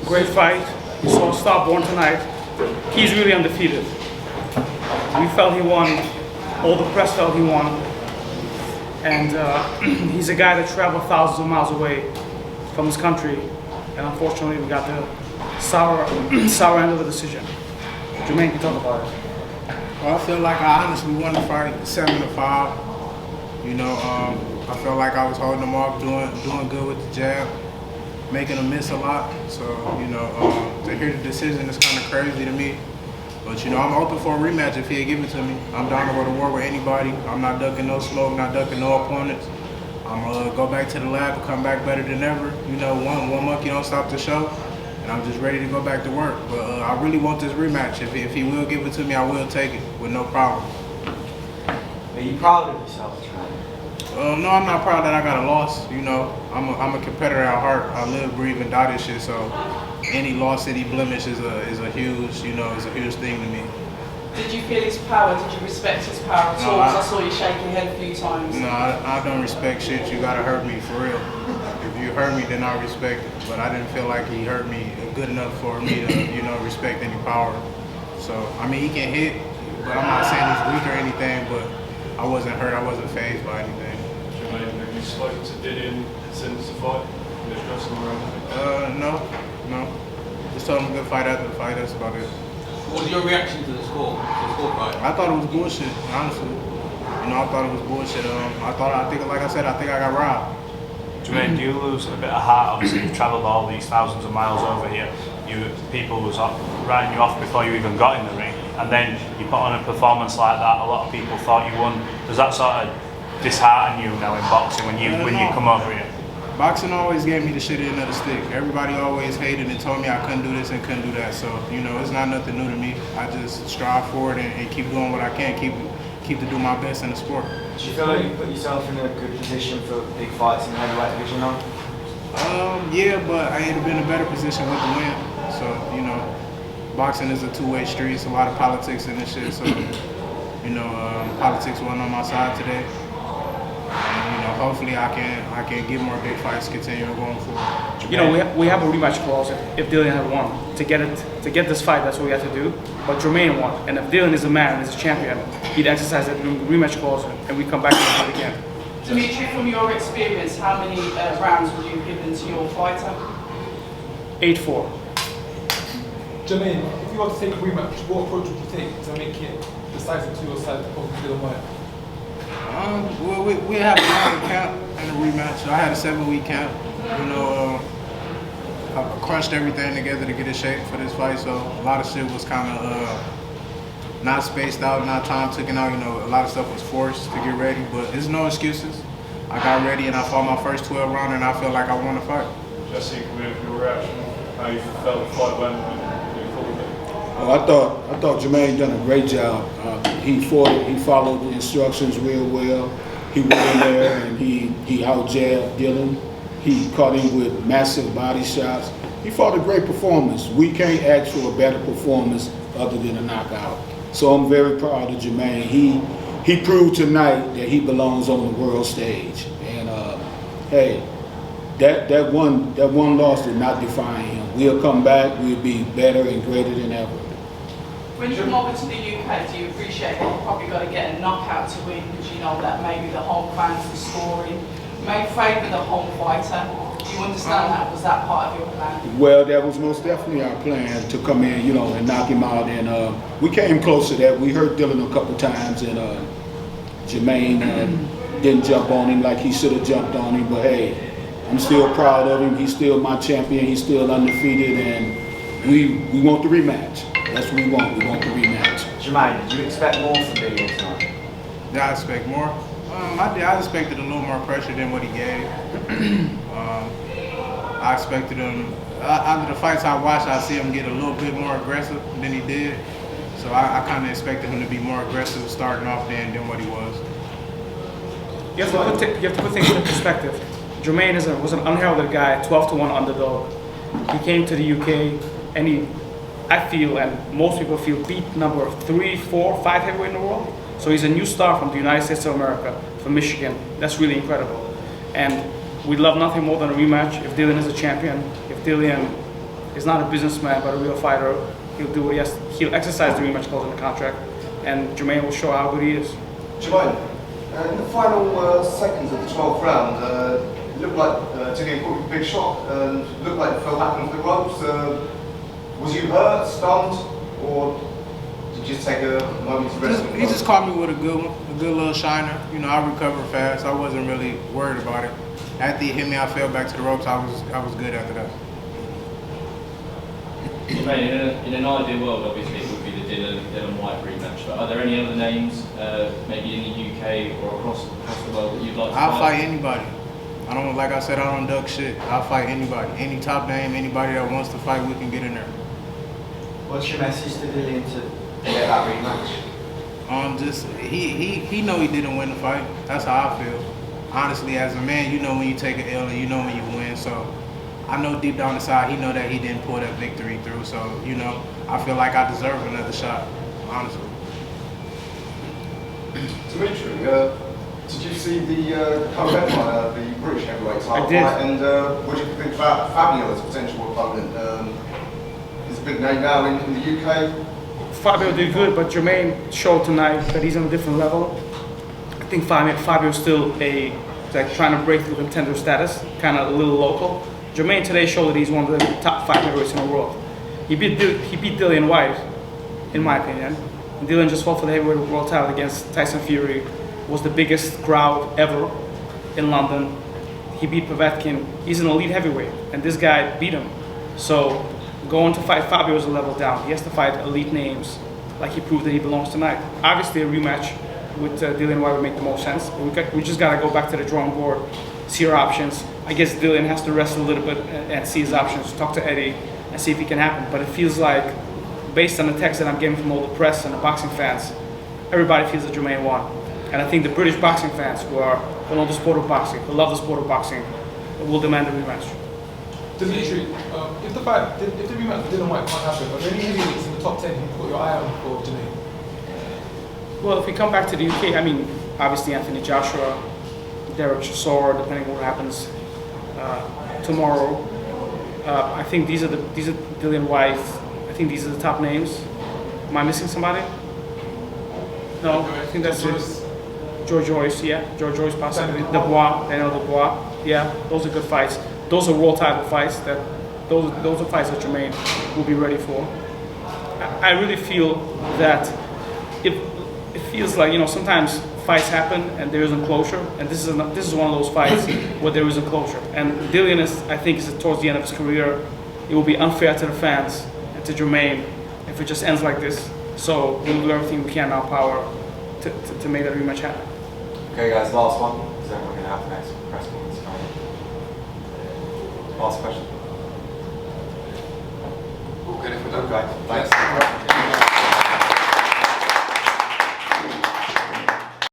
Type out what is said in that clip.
Great fight. He saw a star born tonight. He's really undefeated. We felt he won. All the press felt he won. And he's a guy that traveled thousands of miles away from his country. And unfortunately, we got the sour end of the decision. Jermaine, can you talk about it? Well, I feel like I honestly won the fight 7-5. You know, I felt like I was holding him off, doing good with the jab, making him miss a lot. So, you know, to hear the decision is kind of crazy to me. But, you know, I'm open for a rematch if he'd give it to me. I'm down to go to war with anybody. I'm not ducking no smoke, not ducking no opponents. I'm going to go back to the lab and come back better than ever. You know, one monkey don't stop the show. And I'm just ready to go back to work. But I really want this rematch. If he will give it to me, I will take it with no problem. Are you proud of yourself, Jermaine? No, I'm not proud that I got a loss. You know, I'm a competitor at heart. I live, breathe, and die this shit. So any loss, any blemish is a huge, you know, is a huge thing to me. Did you feel his power? Did you respect his power at all? Because I saw you shake your head a few times. No, I don't respect shit. You gotta hurt me for real. If you hurt me, then I respect it. But I didn't feel like he hurt me good enough for me to, you know, respect any power. So I mean, he can hit, but I'm not saying he's weak or anything. But I wasn't hurt. I wasn't fazed by anything. Have you spoken to Dillian since the fight? In the dressing room? No. Just told him good fight after the fight. That's about it. What was your reaction to the score fight? I thought it was bullshit, honestly. You know, I thought it was bullshit. I think I got robbed. Jermaine, do you lose a bit of heart? Obviously, you've travelled all these thousands of miles over here. People was writing you off before you even got in the ring, and then you put on a performance like that. A lot of people thought you won. Does that sort of dishearten you now in boxing when you come over here? Boxing always gave me the shit end of the stick. Everybody always hated and told me I couldn't do this and couldn't do that. So, you know, it's not nothing new to me. I just strive forward and keep doing what I can, keep to do my best in the sport. Do you feel like you put yourself in a good position for big fights in the heavyweight division now? Yeah, but I ain't been in a better position with the win. So, you know, boxing is a two-way street. It's a lot of politics in this shit. So, you know, politics wasn't on my side today. And, you know, hopefully I can get more big fights continuing going forward. You know, we have a rematch clause if Dillian had won. To get this fight, that's what we had to do. But Jermaine won. And if Dillian is a man, is a champion, he'd exercise that rematch clause and we come back to the fight again. Dimitri, from your experience, how many rounds would you have given to your fighter? 8-4. Jermaine, if you want to take a rematch, what approach would you take to make it decisive to your side of Dillian Whyte? Well, we have a camp and a rematch. I had a 7-week camp. You know, I crushed everything together to get in shape for this fight. So a lot of shit was kind of not spaced out, not time taken out. You know, a lot of stuff was forced to get ready. But there's no excuses. I got ready and I fought my first 12 round and I felt like I won the fight. Jesse, with your reaction, how you felt the fight went when you called it? Well, I thought Jermaine done a great job. He followed the instructions real well. He went in there and he out-jabbed Dillian. He caught him with massive body shots. He fought a great performance. We can't ask for a better performance other than a knockout. So I'm very proud of Jermaine. He proved tonight that he belongs on the world stage. And hey, that one loss did not define him. We'll come back. We'll be better and greater than ever. When you come over to the UK, do you appreciate that you've probably got to get a knockout to win, because you know that maybe the home fans are scoring, may favour the home fighter? Do you understand that? Was that part of your plan? Well, that was most definitely our plan, to come in, you know, and knock him out. And we came close to that. We hurt Dillian a couple times, and Jermaine didn't jump on him like he should have jumped on him. But hey, I'm still proud of him. He's still my champion. He's still undefeated, and we want the rematch. That's what we want. We want the rematch. Jermaine, did you expect more from Dillian tonight? Did I expect more? I expected a little more pressure than what he gave. I expected him, out of the fights I watched, I see him get a little bit more aggressive than he did. So I kind of expected him to be more aggressive starting off than what he was. You have to put things in perspective. Jermaine was an unheralded guy, 12-1 underdog. He came to the UK and I feel, and most people feel, beat number 3, 4, 5 heavyweight in the world. So he's a new star from the United States of America, from Michigan. That's really incredible. And we'd love nothing more than a rematch if Dillian is a champion. If Dillian He's not a businessman, but a real fighter. He'll do what he has. He'll exercise the rematch clause in the contract, and Jermaine will show how good he is. Jermaine, in the final seconds of the 12th round, it looked like Dillian put a big shot and looked like it fell back into the ropes. Was you hurt, stunned, or did you just take a moment to rest? He just caught me with a good one, a good little shiner. You know, I recovered fast. I wasn't really worried about it. After he hit me, I fell back to the ropes. I was good after that. In an ideal world, obviously, it would be the Dillian Whyte rematch. But are there any other names, maybe in the UK or across the world, that you'd like to I'll fight anybody. I don't, like I said, I don't duck shit. I'll fight anybody. Any top name, anybody that wants to fight, we can get in there. What's your message to Dillian to get that rematch? Just he know he didn't win the fight. That's how I feel. Honestly, as a man, you know when you take an L and you know when you win. So I know deep down inside he know that he didn't pull that victory through. So you know, I feel like I deserve another shot. Honestly. Dimitri, did you see the co-headliner, the British heavyweight title I did. fight? And what do you think about Fabio as a potential opponent? He's a big name now in the UK. Fabio did good, but Jermaine showed tonight that he's on a different level. I think Fabio's still like trying to break through contender status, kind of a little local. Jermaine today showed that he's one of the top 5 heavyweights in the world. He beat Dillian Whyte, in my opinion. And Dillian just fought for the heavyweight world title against Tyson Fury. It was the biggest crowd ever in London. He beat Povetkin. He's an elite heavyweight, and this guy beat him. So going to fight Fabio is a level down. He has to fight elite names, like he proved that he belongs tonight. Obviously, a rematch with Dillian Whyte would make the most sense. But we just got to go back to the drawing board, see our options. I guess Dillian has to rest a little bit and see his options, talk to Eddie, and see if it can happen. But it feels like, based on the text that I'm getting from all the press and the boxing fans, everybody feels that Jermaine won. And I think the British boxing fans who know the sport of boxing, who love the sport of boxing, will demand a rematch. Dimitri, if the rematch with Dillian Whyte can't happen, are there any heavyweights in the top 10 you put your eye on for Jermaine? Well, if we come back to the UK, I mean, obviously Anthony Joshua, Derek Chisora, depending on what happens tomorrow. I think these are Dillian Whyte. I think these are the top names. Am I missing somebody? No, I think that's it. George Joyce, yeah. George Joyce possibly. Daniel Dubois. Yeah, those are good fights. Those are world title fights. Those are fights that Jermaine will be ready for. I really feel that it feels like, you know, sometimes fights happen and there isn't closure, and this is one of those fights where there isn't closure. And Dillian is towards the end of his career. It will be unfair to the fans and to Jermaine if it just ends like this. So we'll do everything we can in our power to make that rematch happen. Okay, guys, last one, because then we're going to have the next press conference coming. Last question. All good if we don't go.